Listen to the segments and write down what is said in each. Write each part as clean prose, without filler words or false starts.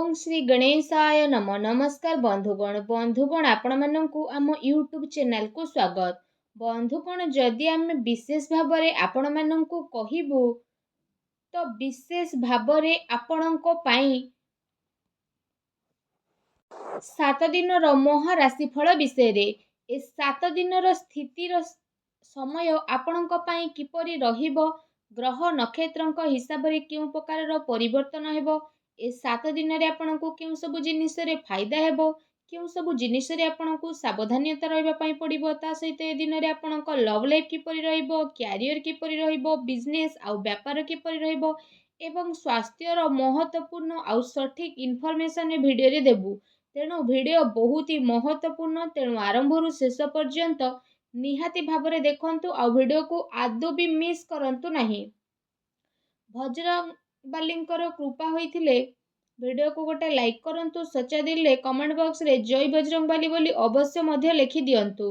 ओम श्री गणेशाय नम नमस्कार बंधुगण आपण मानकु आम यूट्यूब चैनल को स्वागत। बंधुगण जदि आम विशेष भाव आपण मानकु कहबू तो विशेष भाव आपणको पाई 7 दिन महाराशिफल विषय ए 7 दिन स्थितिर समय आपणको पाई किपरि रहिबो, ग्रह नक्षत्रक हिसाब रे केउ प्रकार परिवर्तन हेबो, ए 7 दिन रे आपणको केउ सब जिनिस रे फायदा हेबो, केउ सब जिनिस रे आपणको सावधानता रहबा पई पड़िबो। ता सहित ए दिन रे आपणको लव लाइफ किपरि रहिबो, कैरियर किपरि रहिबो, बिजनेस आउ व्यापार किपरि रहिबो एवं स्वास्थ्यर महत्वपूर्ण आउ सठिक इनफॉरमेशन ए वीडियो रे देबू। तेणु वीडियो बहुत ही महत्वपूर्ण, तेणु आरंभ रु शेष पर्यंत निहाती भावरे देखंतु आ वीडियो को आदौ भी मिस करंतु नहीं। भजरंग बालींकर कृपा होइथिले वीडियो को गोटे लाइक करंतु, सच्चा दिल रे कमेंट बॉक्स रे जय बजरंग बाली बोली अवश्य मध्य लिखि दियंतु।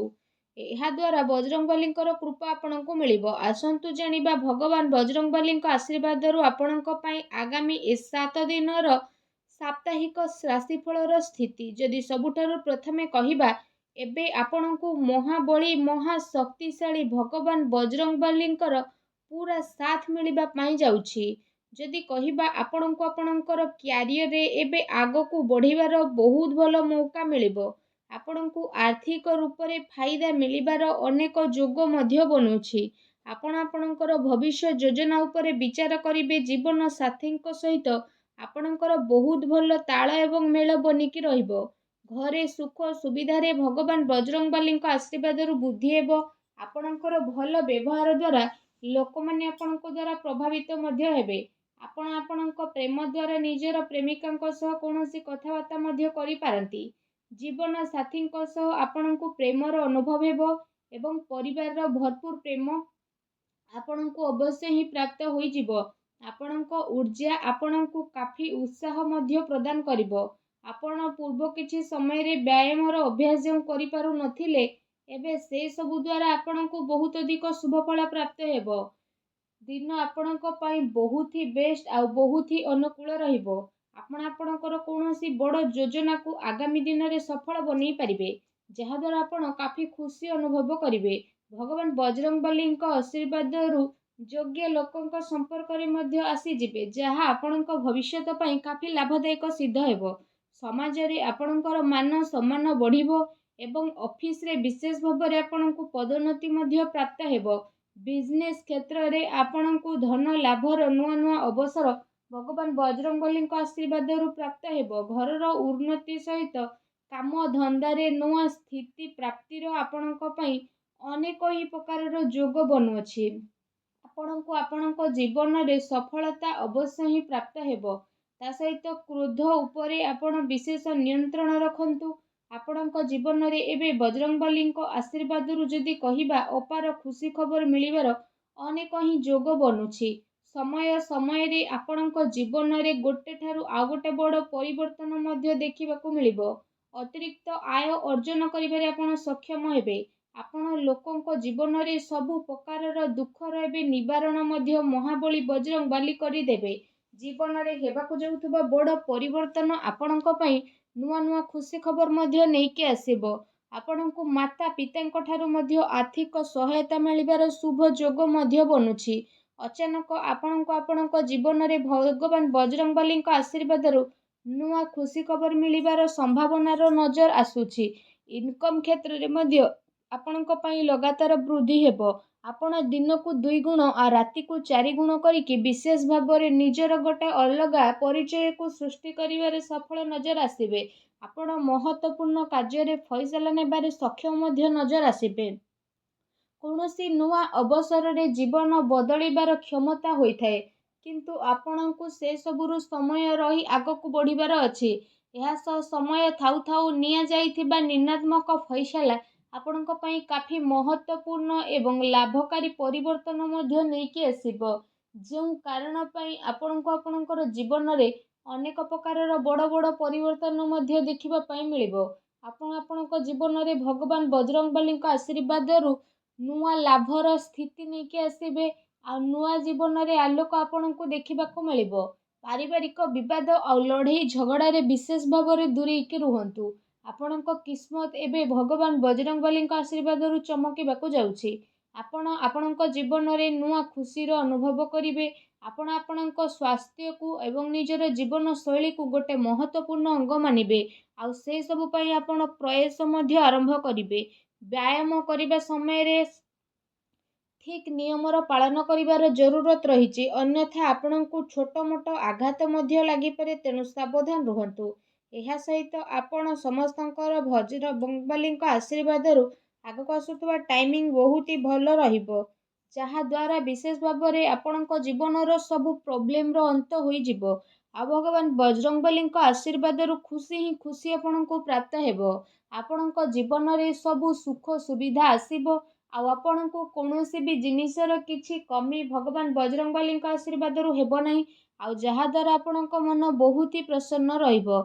एहा द्वारा बजरंग बालींकर कृपा आपनको मिलिबो। आसंतु जानिबा भगवान बजरंग बालींक आशीर्वाद रु आपनको पई आगामी 7 दिनर साप्ताहिक राशिफलर स्थिति जदि सबुठारु प्रथमे कहिबा, एबे आपनको महाबली महाशक्तिशाली भगवान बजरंग बालींकर पूरा साथ मिलिबा पाई जाउछि। जदि कहिबा आपनको आपनकर कैरियर रे एबे आगो को बढ़िबार बहुत भलो मौका मिलिबो। आपनको आर्थिक रूप रे फायदा मिलिबार अनेक जोग मध्य बनुछि। आपण आपनकर भविष्य योजना उपरे विचार करिबे। जीवन साथींक सहित आपनकर बहुत भलो ताल एवं मेल बनिकी रहिबो। घरे सुख सुविधा रे भगवान बजरंग बालींक आशीर्वाद रु बुद्धि हेबो। आपनकर भलो व्यवहार द्वारा लोक माने आपनको द्वारा प्रभावित मध्य हेबे। आपण आपनक प्रेम द्वारा निजर प्रेमिकांक सह कोनोसी कथाबार्ता मध्य करि पारंती। जीवन साथींक सह आपनको प्रेमर अनुभव हेबो एवं परिवारर भरपूर प्रेम आपनको अवश्य ही प्राप्त होई जिवो। आपनक ऊर्जा आपनको काफी उत्साह मध्य प्रदान करिवो। आपण पूर्व किछि समय रे व्यायामर अभ्यास जो करि पारु नथिले, एबे से सबु द्वारा आपनको बहुत अधिक शुभ फल प्राप्त हेबो। दिन आपनको पई बहुत ही बेस्ट आ बहुत ही अनुकूल रहिबो। आपण आपनकर कोनोसी बड़ योजना को आगामी दिन रे सफल बनै परिबे, जहा द्वारा आपण काफी खुशी अनुभव करिवे। भगवान बजरंग बालींक आशीर्वाद रु योग्य लोकंक संपर्क रे मध्य आसी जिवे, जहा आपनक भविष्यत पई काफी लाभदायक सिद्ध हेबो। समाज रे आपनकर मान सम्मान बढ़िबो एवं ऑफिस रे विशेष भाव रे आपनको पदोन्नति मध्य प्राप्त हेबो। बिजनेस क्षेत्र रे आपनको धन लाभर नुआ नुआ अवसर भगवान बजरंग बालींक आशीर्वाद रु प्राप्त हेबो। घरर उन्नति सहित काम धंदा रे नुआ स्थिति प्राप्तिर आपनको पई अनेक ही प्रकारर जोग बनुअछि। आपनको आपनको जीवन रे सफलता अवश्य ही प्राप्त हेबो। ता सहित क्रोध उपरे आपण विशेष नियंत्रण रखंतु। आपणक जीवन रे एबे बजरंग बालींक आशीर्वाद रु जदि कहिबा अपार खुशी खबर मिलिबार अनेक ही जोग बनुछि। समय समय रे आपणक जीवन रे गोटे ठारू आ गोटे बड़ परिवर्तन मध्य देखिबाकू मिलिबो। अतिरिक्त आय अर्जन करिबारे आपण सक्षम हेबे। आपण लोकंक जीवन रे सबु प्रकारर दुख एबे निवारण मध्य महाबली बजरंग बाली करि देबे। जीवन रे हेबाकू जाउथबा बड़ परिवर्तन आपणक पई नुआ नुआ खुशी खबर मध्य नेइके आसीबो। आपणको माता पितांक ठारू मध्य आर्थिक सहायता मिलिबार शुभ जोग मध्य बनुछि। अचानक आपणको आपणक जीवन रे भगवान बजरंग बालींक आशीर्वाद रु नुआ खुशी खबर मिलिबार संभावना रो नजर आसुछि। इनकम क्षेत्र रे मध्य आपणक पई लगातार वृद्धि हेबो। आपण दिन को 2 गुण आ राति को 4 गुण करिकि विशेष भाव रे निजर गोटे अलगा परिचय को सृष्टि करिवारे सफल नजर आसीबे। आपण महत्वपूर्ण कार्य रे फैसला नेबारे सक्षम मध्य नजर आसीबे। कोनोसी नुआ अवसर रे जीवन बदलिबार क्षमता होइथाय, किंतु आपणको से सबुरु समय रही आगकू बढ़िबार अछि। एहा समय थाउ थाउ निया जाइथिबा निर्णात्मक फैसला आपणक पई काफी महत्वपूर्ण एवं लाभकारी परिवर्तन मध्य नेइके आसीबो। जो कारण पई आपणको आपणकर जीवन रे अनेक प्रकारर बड़ बड़ परिवर्तन मध्य देखिबा पई मिलिबो। आपण आपणको जीवन रे भगवान बजरंग बालींक आशीर्वाद रु नुआ लाभर स्थिति नेइके आसीबे आ नुआ जीवन रे आलोक आपणको देखिबाकू मिलिबो। ପାରିବାରିକ ବିବାଦ ଆଉ ଲଢ଼େଇ ଝଗଡ଼ାରେ ବିଶେଷ ଭାବରେ ଦୂରେଇକି ରୁହନ୍ତୁ। ଆପଣଙ୍କ କିସ୍ମତ ଏବେ ଭଗବାନ ବଜରଙ୍ଗବଲୀଙ୍କ ଆଶୀର୍ବାଦରୁ ଚମକିବାକୁ ଯାଉଛି। ଆପଣ ଆପଣଙ୍କ ଜୀବନରେ ନୂଆ ଖୁସିର ଅନୁଭବ କରିବେ। ଆପଣ ଆପଣଙ୍କ ସ୍ୱାସ୍ଥ୍ୟକୁ ଏବଂ ନିଜର ଜୀବନଶୈଳୀକୁ ଗୋଟେ ମହତ୍ତ୍ୱପୂର୍ଣ୍ଣ ଅଙ୍ଗ ମାନିବେ। ଆଉ ସେସବୁ ପାଇଁ ଆପଣ ପ୍ରୟାସ ମଧ୍ୟ ଆରମ୍ଭ କରିବେ। ବ୍ୟାୟାମ କରିବା ସମୟରେ ଠିକ୍ ନିୟମର ପାଳନ କରିବାର ଜରୁରତ ରହିଛି, ଅନ୍ୟଥା ଆପଣଙ୍କୁ ଛୋଟ ମୋଟ ଆଘାତ ମଧ୍ୟ ଲାଗିପାରେ, ତେଣୁ ସାବଧାନ ରୁହନ୍ତୁ। ଏହା ସହିତ ଆପଣ ସମସ୍ତଙ୍କର ବଜରଙ୍ଗବଲୀଙ୍କ ଆଶୀର୍ବାଦରୁ ଆଗକୁ ଆସୁଥିବା ଟାଇମିଂ ବହୁତ ଭଲ ରହିବ, ଯାହାଦ୍ୱାରା ବିଶେଷ ଭାବରେ ଆପଣଙ୍କ ଜୀବନର ସବୁ ପ୍ରୋବ୍ଲେମର ଅନ୍ତ ହୋଇଯିବ। ଆଉ ଭଗବାନ ବଜରଙ୍ଗବଲୀଙ୍କ ଆଶୀର୍ବାଦରୁ ଖୁସି ହିଁ ଖୁସି ଆପଣଙ୍କୁ ପ୍ରାପ୍ତ ହେବ। ଆପଣଙ୍କ ଜୀବନରେ ସବୁ ସୁଖ ସୁବିଧା ଆସିବ। ଆଉ ଆପଣଙ୍କୁ କୌଣସି ବି ଜିନିଷର କିଛି କମି ଭଗବାନ ବଜରଙ୍ଗବଲୀଙ୍କ ଆଶୀର୍ବାଦରୁ ହେବ ନାହିଁ, ଆଉ ଯାହାଦ୍ୱାରା ଆପଣଙ୍କ ମନ ବହୁତ ହି ପ୍ରସନ୍ନ ରହିବ।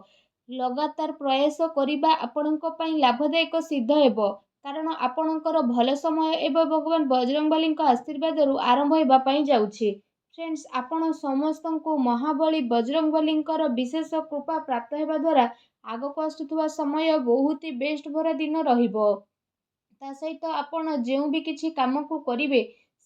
ଲଗାତାର ପ୍ରୟାସ କରିବା ଆପଣଙ୍କ ପାଇଁ ଲାଭଦାୟକ ସିଦ୍ଧ ହେବ, କାରଣ ଆପଣଙ୍କର ଭଲ ସମୟ ଏବେ ଭଗବାନ ବଜରଙ୍ଗବଲୀଙ୍କ ଆଶୀର୍ବାଦରୁ ଆରମ୍ଭ ହେବା ପାଇଁ ଯାଉଛି। ଫ୍ରେଣ୍ଡସ୍, ଆପଣ ସମସ୍ତଙ୍କୁ ମହାବଳୀ ବଜରଙ୍ଗବଲୀଙ୍କର ବିଶେଷ କୃପା ପ୍ରାପ୍ତ ହେବା ଦ୍ୱାରା ଆଗକୁ ଆସୁଥିବା ସମୟ ବହୁତ ବେଷ୍ଟ ଭରା ଦିନ ରହିବ। ତା ସହିତ ଆପଣ ଯେଉଁ ବି କିଛି କାମକୁ କରିବେ,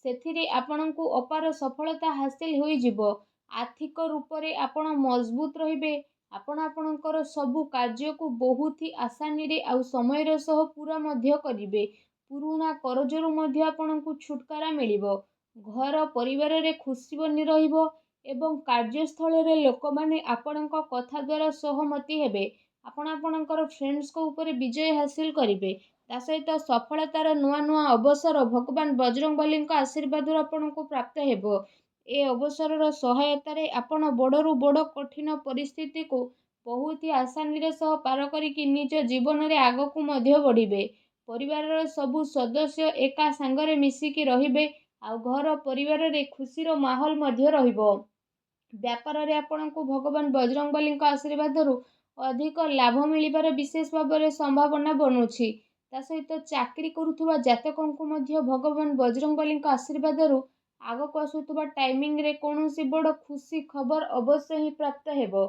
ସେଥିରେ ଆପଣଙ୍କୁ ଅପାର ସଫଳତା ହାସିଲ ହୋଇଯିବ। ଆର୍ଥିକ ରୂପରେ ଆପଣ ମଜବୁତ ରହିବେ। ଆପଣ ଆପଣଙ୍କର ସବୁ କାର୍ଯ୍ୟକୁ ବହୁତ ହି ଆସାନୀରେ ଆଉ ସମୟର ସହ ପୁରା ମଧ୍ୟ କରିବେ। ପୁରୁଣା କରଜରୁ ମଧ୍ୟ ଆପଣଙ୍କୁ ଛୁଟକାରା ମିଳିବ। ଘର ପରିବାରରେ ଖୁସି ବନି ରହିବ ଏବଂ କାର୍ଯ୍ୟସ୍ଥଳରେ ଲୋକମାନେ ଆପଣଙ୍କ କଥା ଦ୍ୱାରା ସହମତି ହେବେ। ଆପଣ ଆପଣଙ୍କର ଫ୍ରେଣ୍ଡସ୍ଙ୍କ ଉପରେ ବିଜୟ ହାସିଲ କରିବେ। ତା ସହିତ ସଫଳତାର ନୂଆ ନୂଆ ଅବସର ଭଗବାନ ବଜରଙ୍ଗବଲୀଙ୍କ ଆଶୀର୍ବାଦରୁ ଆପଣଙ୍କୁ ପ୍ରାପ୍ତ ହେବ। ଏ ଅବସରର ସହାୟତାରେ ଆପଣ ବଡ଼ରୁ ବଡ଼ କଠିନ ପରିସ୍ଥିତିକୁ ବହୁତ ହି ଆସାନୀର ସହ ପାର କରିକି ନିଜ ଜୀବନରେ ଆଗକୁ ମଧ୍ୟ ବଢ଼ିବେ। ପରିବାରର ସବୁ ସଦସ୍ୟ ଏକା ସାଙ୍ଗରେ ମିଶିକି ରହିବେ, ଆଉ ଘର ପରିବାରରେ ଖୁସିର ମାହୋଲ ମଧ୍ୟ ରହିବ। ବ୍ୟାପାରରେ ଆପଣଙ୍କୁ ଭଗବାନ ବଜରଙ୍ଗବଲୀଙ୍କ ଆଶୀର୍ବାଦରୁ ଅଧିକ ଲାଭ ମିଳିବାର ବିଶେଷ ଭାବରେ ସମ୍ଭାବନା ବନୁଛି। ତା ସହିତ ଚାକିରି କରୁଥିବା ଜାତକଙ୍କୁ ମଧ୍ୟ ଭଗବାନ ବଜରଙ୍ଗବଲୀଙ୍କ ଆଶୀର୍ବାଦରୁ ଆଗକୁ ଆସୁଥିବା ଟାଇମିଂରେ କୌଣସି ବଡ଼ ଖୁସି ଖବର ଅବଶ୍ୟ ହିଁ ପ୍ରାପ୍ତ ହେବ,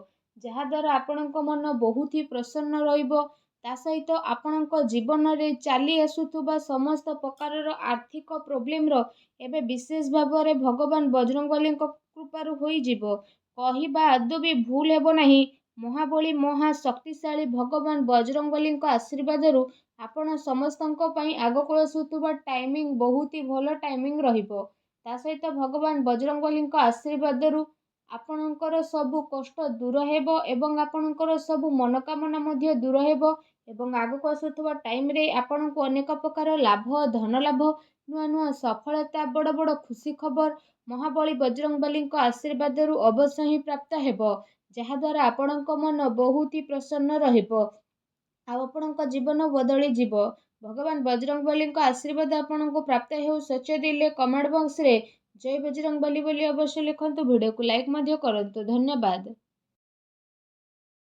ଯାହାଦ୍ୱାରା ଆପଣଙ୍କ ମନ ବହୁତ ହି ପ୍ରସନ୍ନ ରହିବ। ତା ସହିତ ଆପଣଙ୍କ ଜୀବନରେ ଚାଲି ଆସୁଥିବା ସମସ୍ତ ପ୍ରକାରର ଆର୍ଥିକ ପ୍ରୋବ୍ଲେମର ଏବେ ବିଶେଷ ଭାବରେ ଭଗବାନ ବଜରଙ୍ଗବଲୀଙ୍କ କୃପାରୁ ହୋଇଯିବ। କହିବା ଆଦୌ ବି ଭୁଲ ହେବ ନାହିଁ, ମହାବଳୀ ମହା ଶକ୍ତିଶାଳୀ ଭଗବାନ ବଜରଙ୍ଗବଲୀଙ୍କ ଆଶୀର୍ବାଦରୁ ଆପଣ ସମସ୍ତଙ୍କ ପାଇଁ ଆଗକୁ ଆସୁଥିବା ଟାଇମିଂ ବହୁତ ହି ଭଲ ଟାଇମିଂ ରହିବ। ତା ସହିତ ଭଗବାନ ବଜରଙ୍ଗବଲୀଙ୍କ ଆଶୀର୍ବାଦରୁ ଆପଣଙ୍କର ସବୁ କଷ୍ଟ ଦୂର ହେବ ଏବଂ ଆପଣଙ୍କର ସବୁ ମନୋକାମନା ମଧ୍ୟ ଦୂର ହେବ ଏବଂ ଆଗକୁ ଆସୁଥିବା ଟାଇମରେ ଆପଣଙ୍କୁ ଅନେକ ପ୍ରକାର ଲାଭ, ଧନ ଲାଭ, ନୂଆ ନୂଆ ସଫଳତା, ବଡ଼ ବଡ଼ ଖୁସି ଖବର ମହାବଳୀ ବଜରଙ୍ଗବଲୀଙ୍କ ଆଶୀର୍ବାଦରୁ ଅବଶ୍ୟ ହିଁ ପ୍ରାପ୍ତ ହେବ, ଯାହାଦ୍ୱାରା ଆପଣଙ୍କ ମନ ବହୁତ ହି ପ୍ରସନ୍ନ ରହିବ ଆଉ ଆପଣଙ୍କ ଜୀବନ ବଦଳିଯିବ। ଭଗବାନ ବଜରଙ୍ଗବଲୀଙ୍କ ଆଶୀର୍ବାଦ ଆପଣଙ୍କୁ ପ୍ରାପ୍ତ ହେଉ। ସଚ୍ଚୋଟ ଦିଲେ କମେଣ୍ଟ ବକ୍ସରେ ଜୟ ବଜରଙ୍ଗବଲି ବୋଲି ଅବଶ୍ୟ ଲେଖନ୍ତୁ। ଭିଡ଼ିଓକୁ ଲାଇକ୍ ମଧ୍ୟ କରନ୍ତୁ। ଧନ୍ୟବାଦ।